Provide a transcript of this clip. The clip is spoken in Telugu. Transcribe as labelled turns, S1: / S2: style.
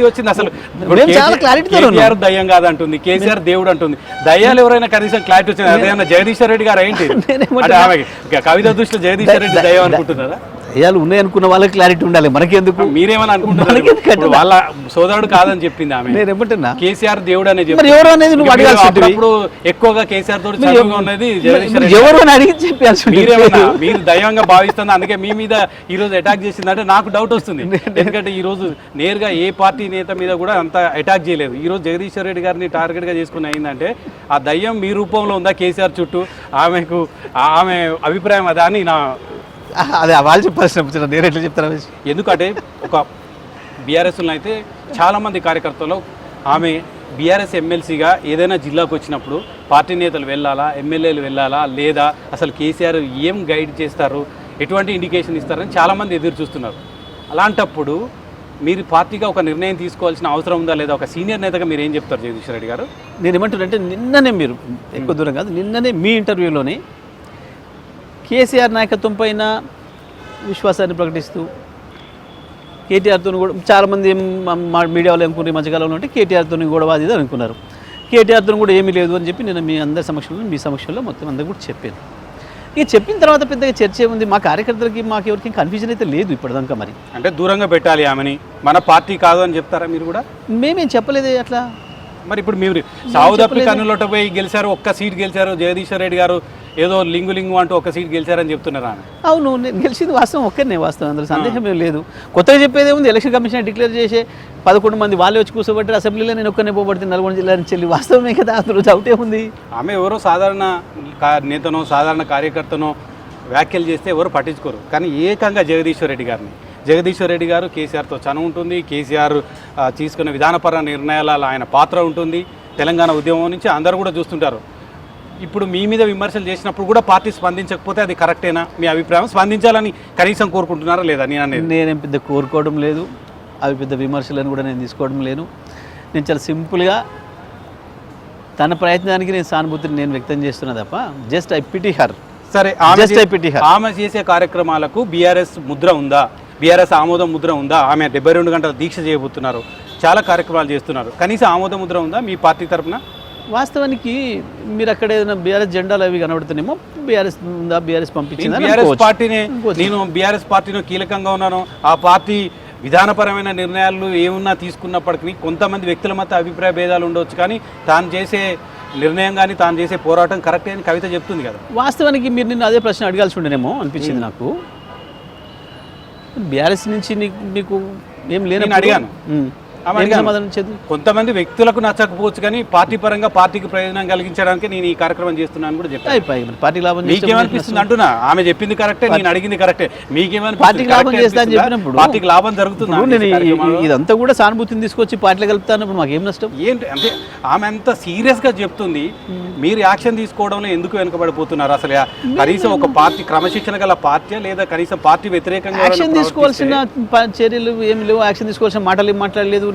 S1: వచ్చింది అసలు. కేసీఆర్ దయ్యం కాదంటుంది, కేసీఆర్ దేవుడు అంటుంది. దయ్యాలు ఎవరైనా కనీసం క్లారిటీ వచ్చింది? అదేమన్నా జగదీశ్వర్ రెడ్డి గారు ఏంటి కవిత దృష్టిలో జగదీశ్వర్ రెడ్డి దయ్యం అనుకుంటున్నారా?
S2: దయ్యాలు ఉన్నాయనుకున్న వాళ్ళకి క్లారిటీ ఉండాలి, మనకెందుకు?
S1: మీరేమని అనుకుంటున్నారు? వాళ్ళ సోదరుడు కాదని చెప్పింది ఆమె.
S2: నేను ఏమంటున్నా,
S1: కేసీఆర్ దేవుడు అనేది
S2: ఎవరు అనేది నువ్వు అడగాల్సి.
S1: ఎక్కువగా కేసీఆర్ తోటి చదువుగా ఉన్నది జగదీశ్వర్
S2: ఎవరు అని అడిగి చెప్పాల్సి.
S1: మీరేమన్నా మీరు దైవంగా భావిస్తుంది, అందుకే మీ మీద ఈ రోజు అటాక్ చేసిందంటే నాకు డౌట్ వస్తుంది. ఎందుకంటే ఈ రోజు నేరుగా ఏ పార్టీ నేత మీద కూడా అంత అటాక్ చేయలేదు. ఈ రోజు జగదీశ్వర్ రెడ్డి గారిని టార్గెట్ గా చేసుకుని అయిందంటే ఆ దయ్యం మీ రూపంలో ఉందా కేసీఆర్ చుట్టూ? ఆమె అభిప్రాయం అదా అని నా
S2: అదే వాళ్ళు చెప్పాల్సిన, నేను ఎట్లా చెప్తాను?
S1: ఎందుకంటే ఒక బీఆర్ఎస్లో అయితే చాలామంది కార్యకర్తలు ఆమె బీఆర్ఎస్ ఎమ్మెల్సీగా ఏదైనా జిల్లాకు వచ్చినప్పుడు పార్టీ నేతలు వెళ్ళాలా, ఎమ్మెల్యేలు వెళ్ళాలా లేదా, అసలు కేసీఆర్ ఏం గైడ్ చేస్తారు, ఎటువంటి ఇండికేషన్ ఇస్తారని చాలామంది ఎదురు చూస్తున్నారు. అలాంటప్పుడు మీరు పార్టీగా ఒక నిర్ణయం తీసుకోవాల్సిన అవసరం ఉందా లేదా? ఒక సీనియర్ నేతగా మీరు ఏం చెప్తారు జగదీశ్వర్ రెడ్డి గారు?
S2: నేను ఏమంటున్నానంటే, నిన్ననే మీరు ఎక్కువ దూరం కాదు, నిన్ననే మీ ఇంటర్వ్యూలోనే కేసీఆర్ నాయకత్వం పైన విశ్వాసాన్ని ప్రకటిస్తూ కేటీఆర్తో కూడా చాలామంది మీడియాలో అనుకునే మధ్యకాలంలో ఉంటే కేటీఆర్తో కూడా అది అనుకున్నారు. కేటీఆర్తో కూడా ఏమీ లేదు అని చెప్పి నేను మీ అందరి సమక్షంలో, మీ సమక్షంలో మొత్తం అందరూ కూడా చెప్పాను. ఇక చెప్పిన తర్వాత పెద్దగా చర్చ ఏముంది? మా కార్యకర్తలకి మాకు ఎవరికి కన్ఫ్యూజన్ అయితే లేదు ఇప్పటిదాకా. మరి
S1: అంటే దూరంగా పెట్టాలి ఆమెని, మన పార్టీ కాదు అని చెప్తారా మీరు కూడా?
S2: మేమేం చెప్పలేదు అట్లా.
S1: మరి ఇప్పుడు మీరు సౌత్ ఆఫ్రికా కన్నులోట పోయి గెలిచారు, ఒక్క సీట్ గెలిచారు. జగదీశ్వర్ రెడ్డి గారు ఏదో లింగు అంటూ ఒక సీట్ గెలిచారని చెప్తున్నారా?
S2: అవును, నేను గెలిచింది వాస్తవం, ఒక్కరినే వాస్తవం, అందులో సందేహం ఏం లేదు. కొత్తగా చెప్పేది ఏముంది? ఎలక్షన్ కమిషన్ డిక్లేర్ చేసే 11 మంది వాళ్ళే వచ్చి కూర్చోబెట్టారు అసెంబ్లీలో, నేను ఒక్కనే పోబడుతుంది నల్గొండ జిల్లా నుంచి వెళ్ళి. వాస్తవమే కదా, అందులో డౌట్ ఏముంది?
S1: ఆమె ఎవరో సాధారణ నేతనో సాధారణ కార్యకర్తనో వ్యాఖ్యలు చేస్తే ఎవరు పట్టించుకోరు. కానీ ఏకంగా జగదీశ్వర్ రెడ్డి గారు కేసీఆర్తో చనువు ఉంటుంది. కేసీఆర్ తీసుకున్న విధానపర నిర్ణయాలలో ఆయన పాత్ర ఉంటుంది. తెలంగాణ ఉద్యమం నుంచి అందరూ కూడా చూస్తుంటారు. ఇప్పుడు మీ మీద విమర్శలు చేసినప్పుడు కూడా పార్టీ స్పందించకపోతే అది కరెక్టేనా? మీ అభిప్రాయం స్పందించాలని కనీసం కోరుకుంటున్నారా లేదా?
S2: నేనేం పెద్ద కోరుకోవడం లేదు, అవి పెద్ద విమర్శలను కూడా నేను తీసుకోవడం లేదు. నేను చాలా సింపుల్గా తన ప్రయత్నానికి నేను సానుభూతిని నేను వ్యక్తం చేస్తున్నా తప్ప జస్ట్ ఐ పిటీ హర్.
S1: సరే, ఆమె చేసే కార్యక్రమాలకు బీఆర్ఎస్ ముద్ర ఉందా? బీఆర్ఎస్ ఆమోదం ముద్ర ఉందా? ఆమె 72 గంటల దీక్ష చేయబోతున్నారు, చాలా కార్యక్రమాలు చేస్తున్నారు. కనీసం ఆమోద ముద్ర ఉందా మీ పార్టీ తరఫున?
S2: వాస్తవానికి మీరు అక్కడ ఏదైనా బీఆర్ఎస్ జెండాలు అవి కనబడుతున్నామో బీఆర్ఎస్ ఉందా, బీఆర్ఎస్ పంపించిందా?
S1: నేను బీఆర్ఎస్ పార్టీలో కీలకంగా ఉన్నాను. ఆ పార్టీ విధానపరమైన నిర్ణయాలు ఏమున్నా తీసుకున్నప్పటికీ కొంతమంది వ్యక్తుల మధ్య అభిప్రాయ భేదాలు ఉండవచ్చు, కానీ తాను చేసే నిర్ణయం కానీ తాను చేసే పోరాటం కరెక్టే అని కవిత చెప్తుంది కదా.
S2: వాస్తవానికి మీరు నిన్ను అదే ప్రశ్న అడగాల్సి ఉండేనేమో అనిపించింది నాకు. బీఆర్ఎస్ నుంచి నీకు ఏం లేని అడిగాను. కొంతమంది వ్యక్తులకు నచ్చకపోవచ్చు, కానీ పార్టీ పరంగా పార్టీకి ప్రయోజనం కలిగించడానికి నేను ఈ కార్యక్రమం చేస్తున్నాను కూడా చెప్పాను. పార్టీ లాభం
S1: మీకేమనిపిస్తుంది అంటున్నా? ఆమె చెప్పింది కరెక్టే, నేను అడిగింది కరెక్టే. మీకేమని
S2: పార్టీకి లాభం చేస్తా అని చెప్పినప్పుడు
S1: పార్టీకి లాభం జరుగుతుంది.
S2: ఇదంతా కూడా సానుభూతిని తీసుకొచ్చి పార్టీలో కలుపుతానప్పుడు మాకేం నష్టం?
S1: ఏంటి అంటే ఆమె అంత సీరియస్ గా చెప్తుంది, మీరు యాక్షన్ తీసుకోవడంలో ఎందుకు వెనుకబడిపోతున్నారు? అసలు కనీసం ఒక పార్టీ క్రమశిక్షణ గల పార్టీ లేదా కనీసం పార్టీ వ్యతిరేకంగా
S2: యాక్షన్ తీసుకోవాల్సిన చర్యలు ఏమి లేవు, యాక్షన్ తీసుకోవాల్సిన మాటలు ఏం మాట్లాడలేదు.